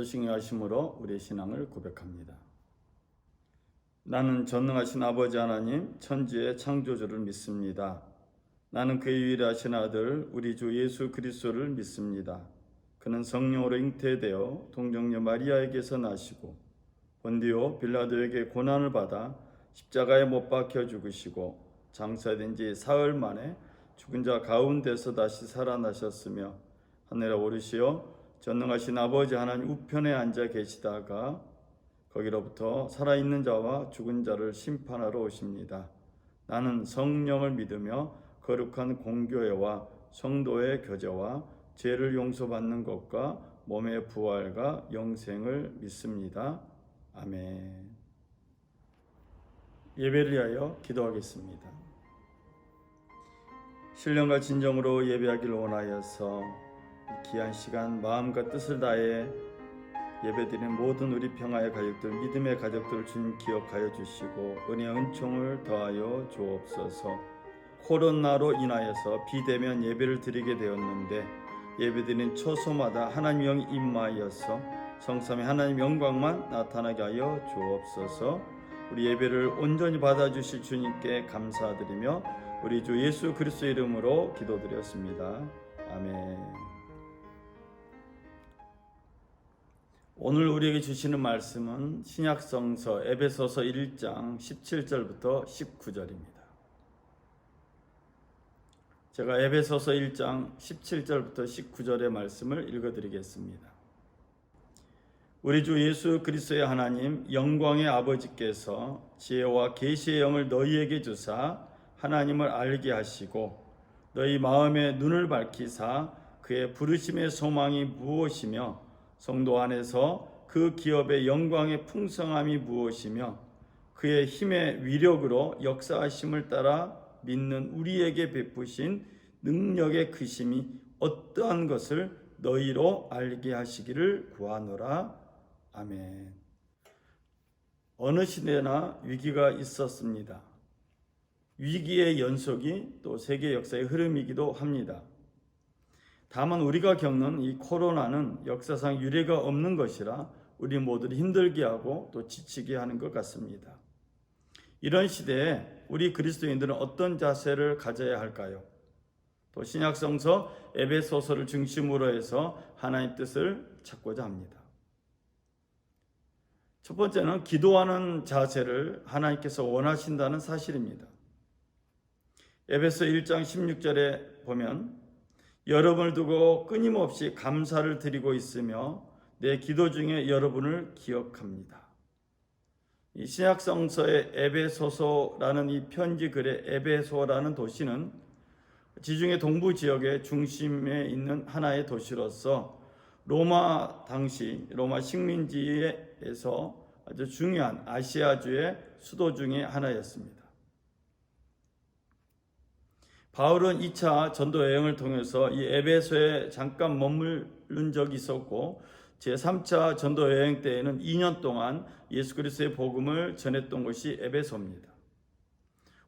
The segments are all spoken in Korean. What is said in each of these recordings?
자도식의 하심으로 우리의 신앙을 고백합니다. 나는 전능하신 아버지 하나님 천지의 창조주를 믿습니다. 나는 그의 유일하신 아들 우리 주 예수 그리스도를 믿습니다. 그는 성령으로 잉태되어 동정녀 마리아에게서 나시고 본디오 빌라도에게 고난을 받아 십자가에 못 박혀 죽으시고 장사된 지 사흘 만에 죽은 자 가운데서 다시 살아나셨으며 하늘에 오르시어 전능하신 아버지 하나님 우편에 앉아 계시다가 거기로부터 살아있는 자와 죽은 자를 심판하러 오십니다. 나는 성령을 믿으며 거룩한 공교회와 성도의 교제와 죄를 용서받는 것과 몸의 부활과 영생을 믿습니다. 아멘. 예배를 위하여 기도하겠습니다. 신령과 진정으로 예배하기를 원하여서 이 귀한 시간 마음과 뜻을 다해 예배드리는 모든 우리 평화의 가족들, 믿음의 가족들을 주님 기억하여 주시고 은혜 은총을 더하여 주옵소서. 코로나로 인하여서 비대면 예배를 드리게 되었는데 예배드리는 처소마다 하나님 영이 임하여서 성삼위 하나님 영광만 나타나게 하여 주옵소서. 우리 예배를 온전히 받아주실 주님께 감사드리며 우리 주 예수 그리스도 이름으로 기도드렸습니다. 아멘. 오늘 우리에게 주시는 말씀은 신약성서 에베소서 1장 17절부터 19절입니다. 제가 에베소서 1장 17절부터 19절의 말씀을 읽어드리겠습니다. 우리 주 예수 그리스도의 하나님 영광의 아버지께서 지혜와 계시의 영을 너희에게 주사 하나님을 알게 하시고 너희 마음의 눈을 밝히사 그의 부르심의 소망이 무엇이며 성도 안에서 그 기업의 영광의 풍성함이 무엇이며 그의 힘의 위력으로 역사하심을 따라 믿는 우리에게 베푸신 능력의 크심이 어떠한 것을 너희로 알게 하시기를 구하노라. 아멘. 어느 시대나 위기가 있었습니다. 위기의 연속이 또 세계 역사의 흐름이기도 합니다. 다만 우리가 겪는 이 코로나는 역사상 유례가 없는 것이라 우리 모두를 힘들게 하고 또 지치게 하는 것 같습니다. 이런 시대에 우리 그리스도인들은 어떤 자세를 가져야 할까요? 또 신약성서 에베소서를 중심으로 해서 하나님의 뜻을 찾고자 합니다. 첫 번째는 기도하는 자세를 하나님께서 원하신다는 사실입니다. 에베소 1장 16절에 보면 여러분을 두고 끊임없이 감사를 드리고 있으며 내 기도 중에 여러분을 기억합니다. 이 신약성서의 에베소서라는 이 편지 글의 에베소라는 도시는 지중해 동부 지역의 중심에 있는 하나의 도시로서 로마 당시 로마 식민지에서 아주 중요한 아시아주의 수도 중의 하나였습니다. 바울은 2차 전도 여행을 통해서 이 에베소에 잠깐 머무른 적이 있었고 제3차 전도 여행 때에는 2년 동안 예수 그리스도의 복음을 전했던 것이 에베소입니다.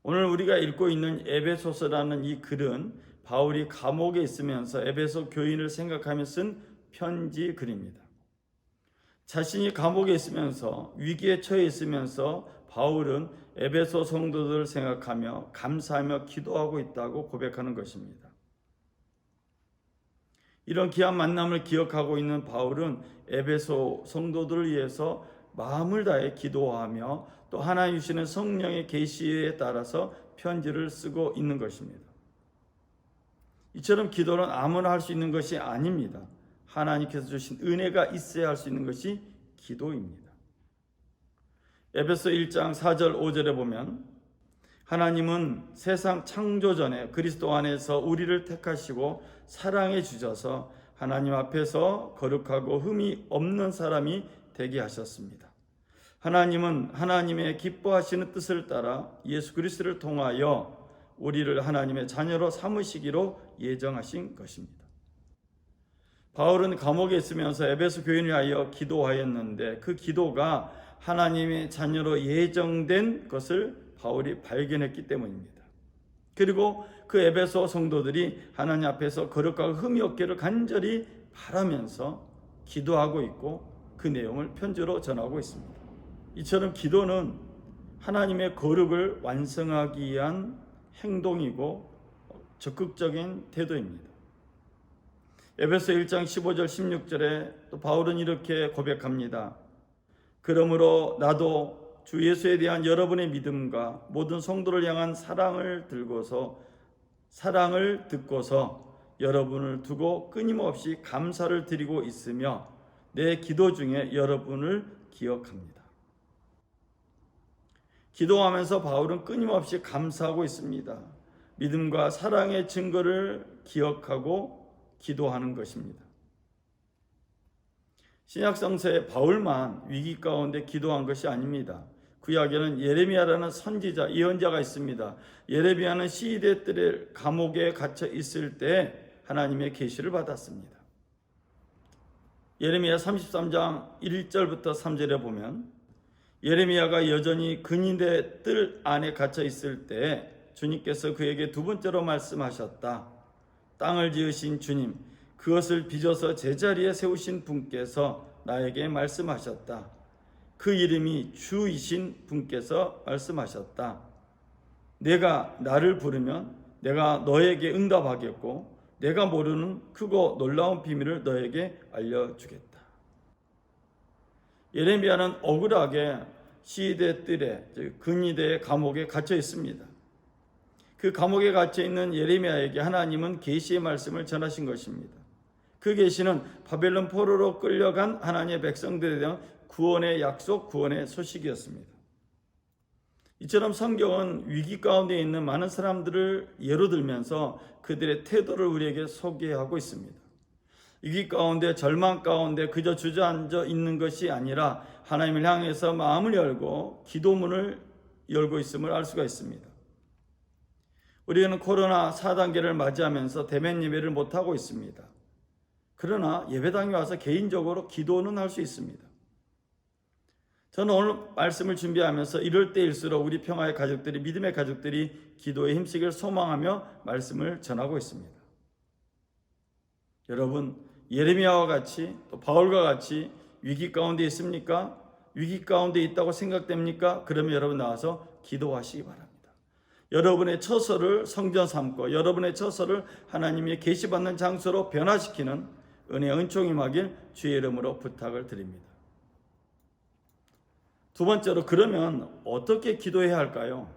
오늘 우리가 읽고 있는 에베소서라는 이 글은 바울이 감옥에 있으면서 에베소 교인을 생각하며 쓴 편지 글입니다. 자신이 감옥에 있으면서 위기에 처해 있으면서 바울은 에베소 성도들을 생각하며 감사하며 기도하고 있다고 고백하는 것입니다. 이런 귀한 만남을 기억하고 있는 바울은 에베소 성도들을 위해서 마음을 다해 기도하며 또 하나님 주시는 성령의 계시에 따라서 편지를 쓰고 있는 것입니다. 이처럼 기도는 아무나 할 수 있는 것이 아닙니다. 하나님께서 주신 은혜가 있어야 할 수 있는 것이 기도입니다. 에베소 1장 4절 5절에 보면 하나님은 세상 창조 전에 그리스도 안에서 우리를 택하시고 사랑해 주셔서 하나님 앞에서 거룩하고 흠이 없는 사람이 되게 하셨습니다. 하나님은 하나님의 기뻐하시는 뜻을 따라 예수 그리스도를 통하여 우리를 하나님의 자녀로 삼으시기로 예정하신 것입니다. 바울은 감옥에 있으면서 에베소 교인을 위하여 기도하였는데 그 기도가 하나님의 자녀로 예정된 것을 바울이 발견했기 때문입니다. 그리고 그 에베소 성도들이 하나님 앞에서 거룩하고 흠이 없기를 간절히 바라면서 기도하고 있고 그 내용을 편지로 전하고 있습니다. 이처럼 기도는 하나님의 거룩을 완성하기 위한 행동이고 적극적인 태도입니다. 에베소 1장 15절 16절에 또 바울은 이렇게 고백합니다. 그러므로 나도 주 예수에 대한 여러분의 믿음과 모든 성도를 향한 사랑을 듣고서 여러분을 두고 끊임없이 감사를 드리고 있으며 내 기도 중에 여러분을 기억합니다. 기도하면서 바울은 끊임없이 감사하고 있습니다. 믿음과 사랑의 증거를 기억하고 기도하는 것입니다. 신약 성서의 바울만 위기 가운데 기도한 것이 아닙니다. 구약에는 예레미야라는 선지자, 예언자가 있습니다. 예레미야는 시대 뜰의 감옥에 갇혀 있을 때 하나님의 계시를 받았습니다. 예레미야 33장 1절부터 3절에 보면 예레미야가 여전히 근인의 뜰 안에 갇혀 있을 때 주님께서 그에게 두 번째로 말씀하셨다. 땅을 지으신 주님, 그것을 빚어서 제자리에 세우신 분께서 나에게 말씀하셨다. 그 이름이 주이신 분께서 말씀하셨다. 내가 나를 부르면 내가 너에게 응답하겠고 내가 모르는 크고 놀라운 비밀을 너에게 알려주겠다. 예레미야는 억울하게 시대 뜰에, 즉 근위대의 감옥에 갇혀 있습니다. 그 감옥에 갇혀 있는 예레미야에게 하나님은 계시의 말씀을 전하신 것입니다. 그 계시는 바벨론 포로로 끌려간 하나님의 백성들에 대한 구원의 약속, 구원의 소식이었습니다. 이처럼 성경은 위기 가운데 있는 많은 사람들을 예로 들면서 그들의 태도를 우리에게 소개하고 있습니다. 위기 가운데, 절망 가운데 그저 주저앉아 있는 것이 아니라 하나님을 향해서 마음을 열고 기도문을 열고 있음을 알 수가 있습니다. 우리는 코로나 4단계를 맞이하면서 대면 예배를 못하고 있습니다. 그러나 예배당에 와서 개인적으로 기도는 할 수 있습니다. 저는 오늘 말씀을 준비하면서 이럴 때일수록 우리 평화의 가족들이, 믿음의 가족들이 기도에 힘쓰기를 소망하며 말씀을 전하고 있습니다. 여러분, 예레미야와 같이 또 바울과 같이 위기 가운데 있습니까? 위기 가운데 있다고 생각됩니까? 그러면 여러분 나와서 기도하시기 바랍니다. 여러분의 처소를 성전 삼고 여러분의 처소를 하나님의 계시받는 장소로 변화시키는 은혜 은총이 임하길 주의 이름으로 부탁을 드립니다. 두 번째로, 그러면 어떻게 기도해야 할까요?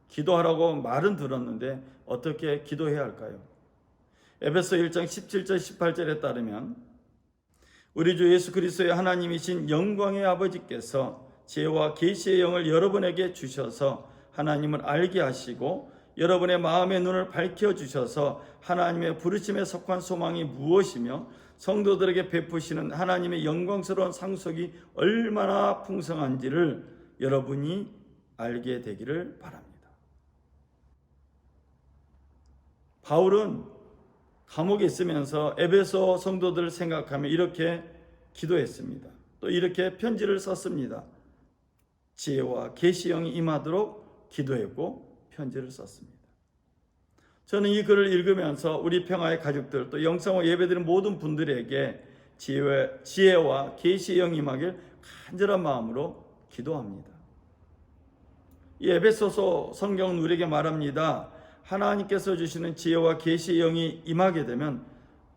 기도하라고 말은 들었는데 어떻게 기도해야 할까요? 에베소 1장 17절 18절에 따르면 우리 주 예수 그리스도의 하나님이신 영광의 아버지께서 지혜와 계시의 영을 여러분에게 주셔서 하나님을 알게 하시고 여러분의 마음의 눈을 밝혀주셔서 하나님의 부르심에 속한 소망이 무엇이며 성도들에게 베푸시는 하나님의 영광스러운 상속이 얼마나 풍성한지를 여러분이 알게 되기를 바랍니다. 바울은 감옥에 있으면서 에베소 성도들을 생각하며 이렇게 기도했습니다. 또 이렇게 편지를 썼습니다. 지혜와 계시의 영이 임하도록 기도했고 편지를 썼습니다. 저는 이 글을 읽으면서 우리 평화의 가족들, 또 영성호 예배드리는 모든 분들에게 지혜와 계시의 영이 임하길 간절한 마음으로 기도합니다. 이 에베소서 성경은 우리에게 말합니다. 하나님께서 주시는 지혜와 계시의 영이 임하게 되면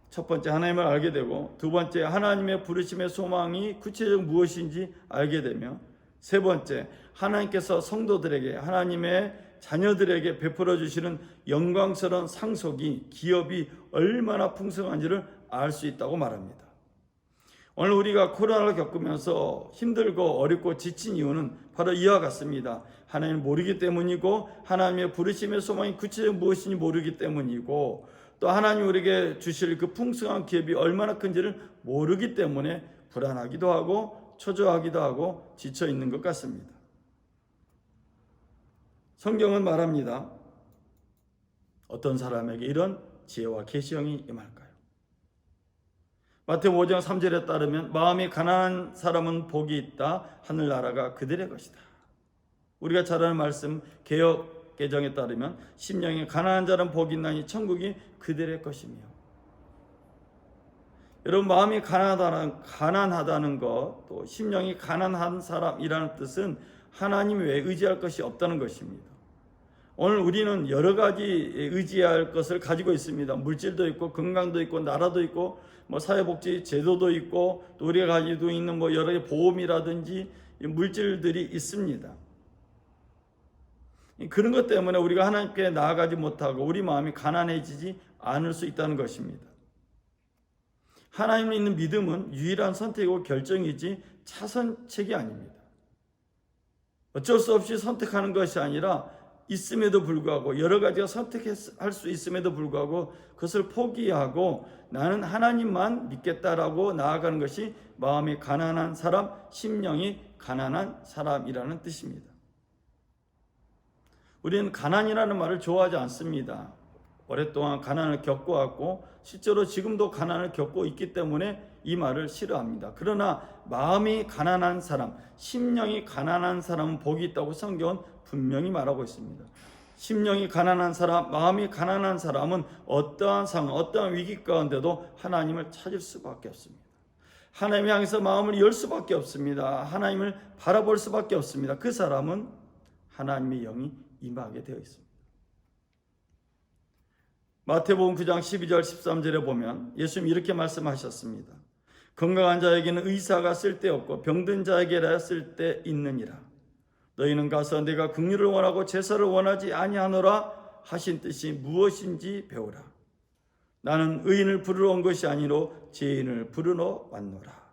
첫 번째 하나님을 알게 되고, 두 번째 하나님의 부르심의 소망이 구체적으로 무엇인지 알게 되며, 세 번째 하나님께서 성도들에게, 하나님의 자녀들에게 베풀어 주시는 영광스러운 상속이, 기업이 얼마나 풍성한지를 알 수 있다고 말합니다. 오늘 우리가 코로나를 겪으면서 힘들고 어렵고 지친 이유는 바로 이와 같습니다. 하나님을 모르기 때문이고, 하나님의 부르심의 소망이 구체적으로 무엇인지 모르기 때문이고, 또 하나님 우리에게 주실 그 풍성한 기업이 얼마나 큰지를 모르기 때문에 불안하기도 하고 초조하기도 하고 지쳐 있는 것 같습니다. 성경은 말합니다. 어떤 사람에게 이런 지혜와 계시형이 임할까요? 마태복음 5장 3절에 따르면 마음이 가난한 사람은 복이 있다. 하늘나라가 그들의 것이다. 우리가 잘 아는 말씀 개역 개정에 따르면 심령이 가난한 자는 복이 있나니 천국이 그들의 것이며, 여러분, 마음이 가난하다는 것, 또 심령이 가난한 사람이라는 뜻은 하나님 외에 의지할 것이 없다는 것입니다. 오늘 우리는 여러 가지 의지할 것을 가지고 있습니다. 물질도 있고 건강도 있고 나라도 있고 사회복지 제도도 있고 또 우리가 가지고 있는 여러 가지 보험이라든지 물질들이 있습니다. 그런 것 때문에 우리가 하나님께 나아가지 못하고 우리 마음이 가난해지지 않을 수 있다는 것입니다. 하나님을 믿는 믿음은 유일한 선택이고 결정이지 차선책이 아닙니다. 어쩔 수 없이 선택하는 것이 아니라 있음에도 불구하고 여러 가지가 선택할 수 있음에도 불구하고 그것을 포기하고 나는 하나님만 믿겠다라고 나아가는 것이 마음이 가난한 사람, 심령이 가난한 사람이라는 뜻입니다. 우리는 가난이라는 말을 좋아하지 않습니다. 오랫동안 가난을 겪어왔고 실제로 지금도 가난을 겪고 있기 때문에 이 말을 싫어합니다. 그러나 마음이 가난한 사람, 심령이 가난한 사람은 복이 있다고 성경은 분명히 말하고 있습니다. 심령이 가난한 사람, 마음이 가난한 사람은 어떠한 상황, 어떠한 위기 가운데도 하나님을 찾을 수밖에 없습니다. 하나님 향해서 마음을 열 수밖에 없습니다. 하나님을 바라볼 수밖에 없습니다. 그 사람은 하나님의 영이 임하게 되어 있습니다. 마태복음 9장 12절 13절에 보면 예수님이 이렇게 말씀하셨습니다. 건강한 자에게는 의사가 쓸데없고 병든 자에게라 쓸데있느니라. 너희는 가서 내가 긍휼을 원하고 제사를 원하지 아니하노라 하신 뜻이 무엇인지 배우라. 나는 의인을 부르러 온 것이 아니로 죄인을 부르러 왔노라.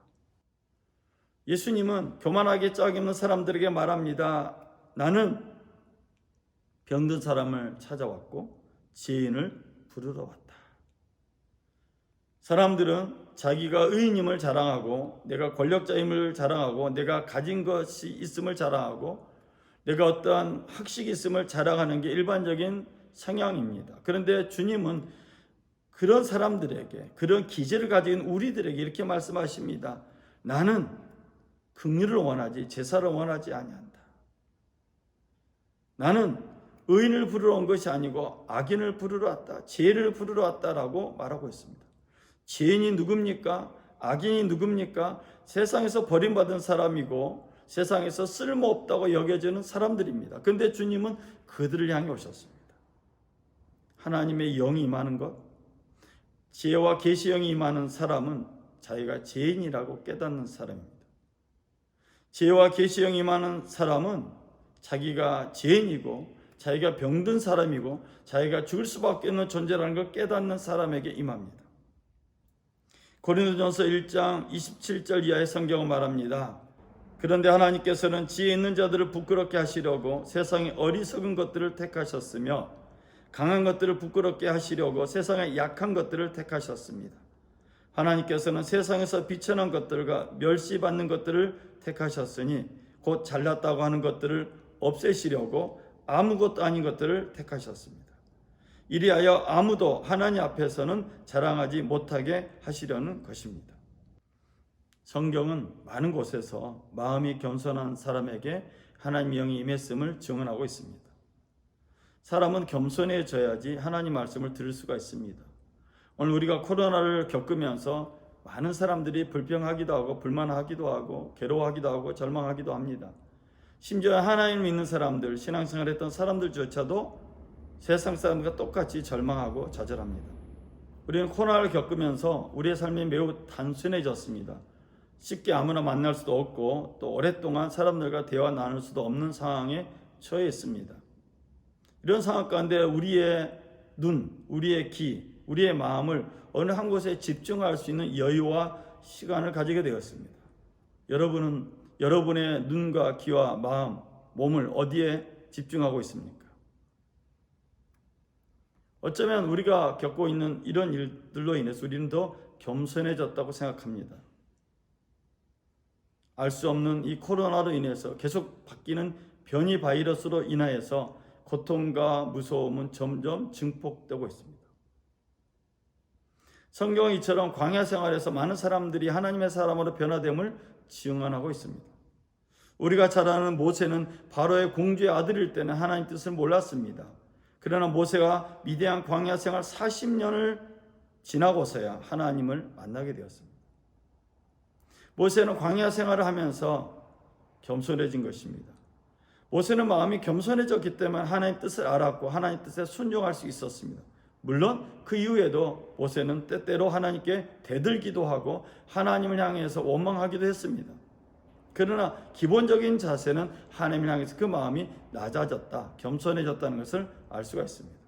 예수님은 교만하게 짝이 없는 사람들에게 말합니다. 나는 병든 사람을 찾아왔고 죄인을 부르러 왔다. 사람들은 자기가 의인임을 자랑하고 내가 권력자임을 자랑하고 내가 가진 것이 있음을 자랑하고 내가 어떠한 학식이 있음을 자랑하는 게 일반적인 성향입니다. 그런데 주님은 그런 사람들에게, 그런 기질을 가진 우리들에게 이렇게 말씀하십니다. 나는 긍휼을 원하지 제사를 원하지 아니한다. 나는 의인을 부르러 온 것이 아니고 악인을 부르러 왔다. 죄를 부르러 왔다라고 말하고 있습니다. 죄인이 누굽니까? 악인이 누굽니까? 세상에서 버림받은 사람이고 세상에서 쓸모없다고 여겨지는 사람들입니다. 그런데 주님은 그들을 향해 오셨습니다. 하나님의 영이 임하는 것, 지혜와 계시형이 임하는 사람은 자기가 죄인이라고 깨닫는 사람입니다. 지혜와 계시형이 임하는 사람은 자기가 죄인이고 자기가 병든 사람이고 자기가 죽을 수밖에 없는 존재라는 걸 깨닫는 사람에게 임합니다. 고린도전서 1장 27절 이하의 성경은 말합니다. 그런데 하나님께서는 지혜 있는 자들을 부끄럽게 하시려고 세상의 어리석은 것들을 택하셨으며 강한 것들을 부끄럽게 하시려고 세상의 약한 것들을 택하셨습니다. 하나님께서는 세상에서 비천한 것들과 멸시받는 것들을 택하셨으니 곧 잘났다고 하는 것들을 없애시려고 아무것도 아닌 것들을 택하셨습니다. 이리하여 아무도 하나님 앞에서는 자랑하지 못하게 하시려는 것입니다. 성경은 많은 곳에서 마음이 겸손한 사람에게 하나님의 영이 임했음을 증언하고 있습니다. 사람은 겸손해져야지 하나님 말씀을 들을 수가 있습니다. 오늘 우리가 코로나를 겪으면서 많은 사람들이 불평하기도 하고 불만하기도 하고 괴로워하기도 하고 절망하기도 합니다. 심지어 하나님을 믿는 사람들, 신앙생활 했던 사람들조차도 세상 사람과 똑같이 절망하고 좌절합니다. 우리는 코로나를 겪으면서 우리의 삶이 매우 단순해졌습니다. 쉽게 아무나 만날 수도 없고 또 오랫동안 사람들과 대화 나눌 수도 없는 상황에 처해 있습니다. 이런 상황 가운데 우리의 눈, 우리의 귀, 우리의 마음을 어느 한 곳에 집중할 수 있는 여유와 시간을 가지게 되었습니다. 여러분은 여러분의 눈과 귀와 마음, 몸을 어디에 집중하고 있습니까? 어쩌면 우리가 겪고 있는 이런 일들로 인해서 우리는 더 겸손해졌다고 생각합니다. 알 수 없는 이 코로나로 인해서 계속 바뀌는 변이 바이러스로 인하여서 고통과 무서움은 점점 증폭되고 있습니다. 성경은 이처럼 광야 생활에서 많은 사람들이 하나님의 사람으로 변화됨을 증언하고 있습니다. 우리가 잘 아는 모세는 바로의 공주의 아들일 때는 하나님 뜻을 몰랐습니다. 그러나 모세가 미디안 광야 생활 40년을 지나고서야 하나님을 만나게 되었습니다. 모세는 광야 생활을 하면서 겸손해진 것입니다. 모세는 마음이 겸손해졌기 때문에 하나님 뜻을 알았고 하나님 뜻에 순종할 수 있었습니다. 물론 그 이후에도 모세는 때때로 하나님께 대들기도 하고 하나님을 향해서 원망하기도 했습니다. 그러나 기본적인 자세는 하나님을 향해서 그 마음이 낮아졌다, 겸손해졌다는 것을 알 수가 있습니다.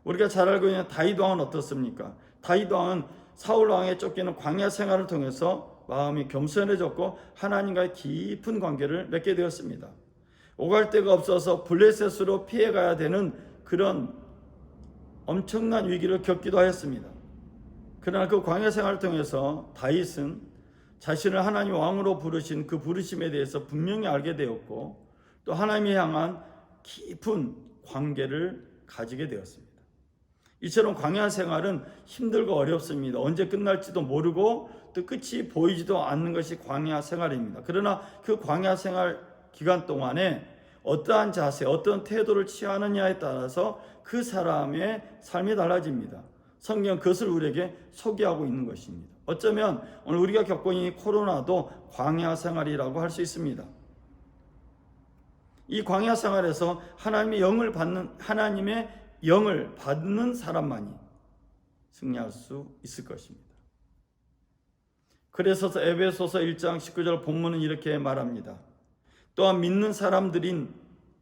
우리가 잘 알고 있는 다윗 왕은 어떻습니까? 다윗 왕은 사울 왕에 쫓기는 광야 생활을 통해서 마음이 겸손해졌고 하나님과의 깊은 관계를 맺게 되었습니다. 오갈 데가 없어서 블레셋으로 피해가야 되는 그런 엄청난 위기를 겪기도 하였습니다. 그러나 그 광야 생활을 통해서 다윗은 자신을 하나님 왕으로 부르신 그 부르심에 대해서 분명히 알게 되었고 또 하나님을 향한 깊은 관계를 가지게 되었습니다. 이처럼 광야 생활은 힘들고 어렵습니다. 언제 끝날지도 모르고 또 끝이 보이지도 않는 것이 광야 생활입니다. 그러나 그 광야 생활 기간 동안에 어떠한 자세, 어떤 태도를 취하느냐에 따라서 그 사람의 삶이 달라집니다. 성경은 그것을 우리에게 소개하고 있는 것입니다. 어쩌면 오늘 우리가 겪고 있는 코로나도 광야 생활이라고 할 수 있습니다. 이 광야 생활에서 하나님의 영을 받는 사람만이 승리할 수 있을 것입니다. 그래서 에베소서 1장 19절 본문은 이렇게 말합니다. 또한 믿는 사람들인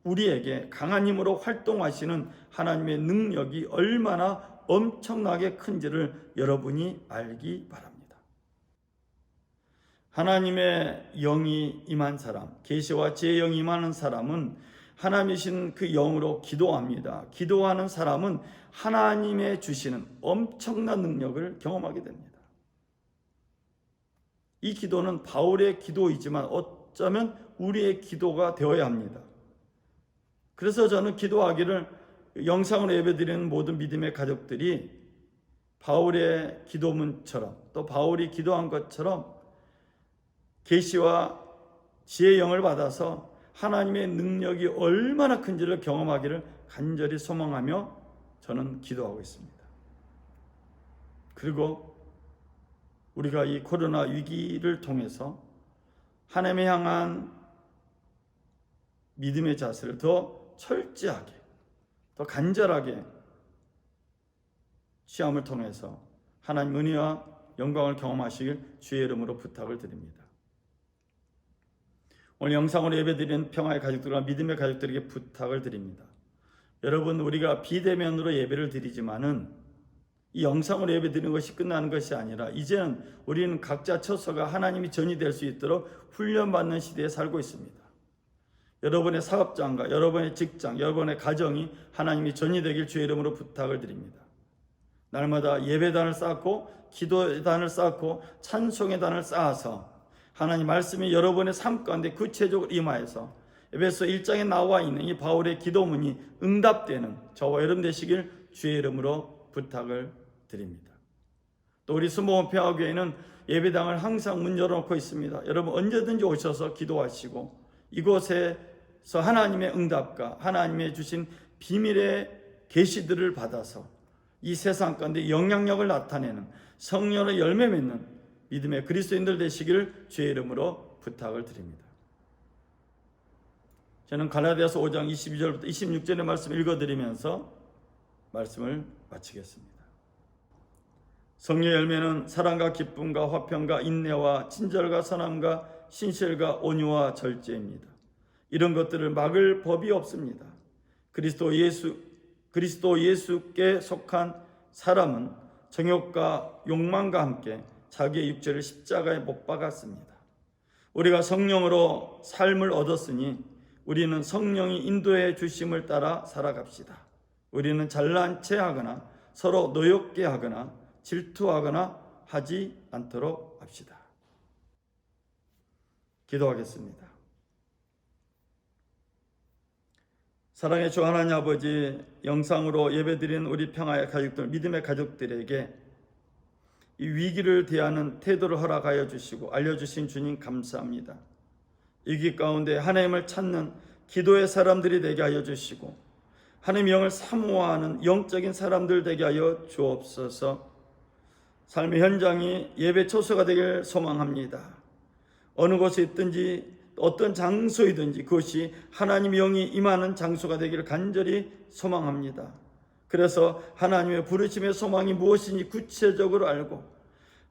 우리에게 강한 힘으로 활동하시는 하나님의 능력이 얼마나 엄청나게 큰지를 여러분이 알기 바랍니다. 하나님의 영이 임한 사람, 계시와 지혜의 영이 임하는 사람은 하나님이신 그 영으로 기도합니다. 기도하는 사람은 하나님의 주시는 엄청난 능력을 경험하게 됩니다. 이 기도는 바울의 기도이지만 어쩌면 우리의 기도가 되어야 합니다. 그래서 저는 기도하기를 영상으로 예배드리는 모든 믿음의 가족들이 바울의 기도문처럼 또 바울이 기도한 것처럼 계시와 지혜의 영을 받아서 하나님의 능력이 얼마나 큰지를 경험하기를 간절히 소망하며 저는 기도하고 있습니다. 그리고 우리가 이 코로나 위기를 통해서 하나님을 향한 믿음의 자세를 더 철저하게, 더 간절하게 시험을 통해서 하나님 은혜와 영광을 경험하시길 주의 이름으로 부탁을 드립니다. 오늘 영상으로 예배드리는 평화의 가족들과 믿음의 가족들에게 부탁을 드립니다. 여러분, 우리가 비대면으로 예배를 드리지만은 이 영상으로 예배드리는 것이 끝나는 것이 아니라 이제는 우리는 각자 처소가 하나님이 전이 될 수 있도록 훈련받는 시대에 살고 있습니다. 여러분의 사업장과 여러분의 직장, 여러분의 가정이 하나님이 전이 되길 주의 이름으로 부탁을 드립니다. 날마다 예배단을 쌓고 기도의 단을 쌓고 찬송의 단을 쌓아서 하나님 말씀이 여러분의 삶 가운데 구체적으로 임하여서 에베소 1장에 나와 있는 이 바울의 기도문이 응답되는 저와 여러분 되시길 주의 이름으로 부탁을 드립니다. 또 우리 수목원 평화교회는 예배당을 항상 문 열어놓고 있습니다. 여러분 언제든지 오셔서 기도하시고 이곳에서 하나님의 응답과 하나님의 주신 비밀의 계시들을 받아서 이 세상 가운데 영향력을 나타내는 성령의 열매 맺는 믿음의 그리스도인들 되시기를 주의 이름으로 부탁을 드립니다. 저는 갈라디아서 5장 22절부터 26절의 말씀을 읽어드리면서 말씀을 마치겠습니다. 성령의 열매는 사랑과 기쁨과 화평과 인내와 친절과 선함과 신실과 온유와 절제입니다. 이런 것들을 막을 법이 없습니다. 그리스도 예수께 속한 사람은 정욕과 욕망과 함께 자기의 육체를 십자가에 못 박았습니다. 우리가 성령으로 삶을 얻었으니 우리는 성령이 인도해 주심을 따라 살아갑시다. 우리는 잘난 체하거나 서로 노엽게 하거나 질투하거나 하지 않도록 합시다. 기도하겠습니다. 사랑의 주 하나님 아버지, 영상으로 예배드리는 우리 평화의 가족들, 믿음의 가족들에게 이 위기를 대하는 태도를 허락하여 주시고 알려주신 주님 감사합니다. 위기 가운데 하나님을 찾는 기도의 사람들이 되게 하여 주시고 하나님의 영을 사모하는 영적인 사람들 되게 하여 주옵소서. 삶의 현장이 예배 초소가 되길 소망합니다. 어느 곳에 있든지 어떤 장소이든지 그것이 하나님의 영이 임하는 장소가 되기를 간절히 소망합니다. 그래서 하나님의 부르심의 소망이 무엇인지 구체적으로 알고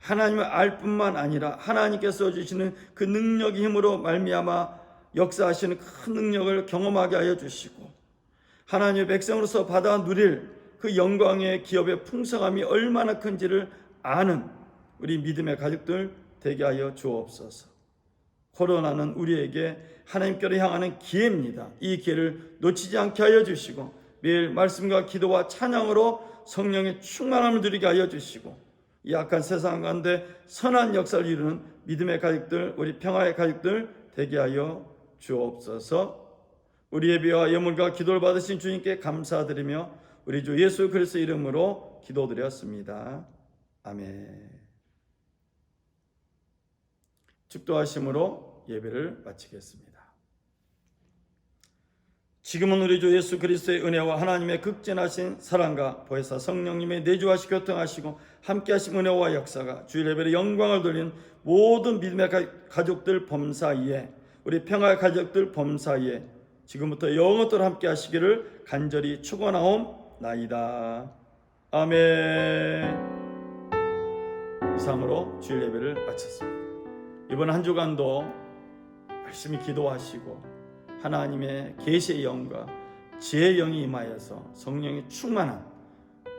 하나님을 알 뿐만 아니라 하나님께서 주시는 그 능력의 힘으로 말미암아 역사하시는 큰 능력을 경험하게 하여 주시고 하나님의 백성으로서 받아 누릴 그 영광의 기업의 풍성함이 얼마나 큰지를 아는 우리 믿음의 가족들 되게 하여 주옵소서. 코로나는 우리에게 하나님께로 향하는 기회입니다. 이 기회를 놓치지 않게 하여 주시고 매일 말씀과 기도와 찬양으로 성령의 충만함을 누리게 하여 주시고 이 악한 세상 가운데 선한 역사를 이루는 믿음의 가족들, 우리 평화의 가족들 되게 하여 주옵소서. 우리 예배와 예물과 기도를 받으신 주님께 감사드리며 우리 주 예수 그리스도의 이름으로 기도드렸습니다. 아멘. 축도하심으로 예배를 마치겠습니다. 지금은 우리 주 예수 그리스도의 은혜와 하나님의 극진하신 사랑과 보혜사 성령님의 내주하시 교통하시고 함께하신 은혜와 역사가 주일 예배의 영광을 돌리는 모든 믿음의 가족들 범사이에 우리 평화의 가족들 범사이에 지금부터 영원토록 함께 하시기를 간절히 축원하옵나이다. 아멘. 이상으로 주일 예배를 마쳤습니다. 이번 한 주간도 열심히 기도하시고 하나님의 계시의 영과 지혜의 영이 임하여서 성령의 충만한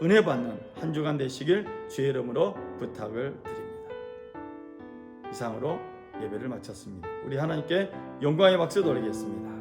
은혜 받는 한 주간 되시길 주의 이름으로 부탁을 드립니다. 이상으로 예배를 마쳤습니다. 우리 하나님께 영광의 박수 돌리겠습니다.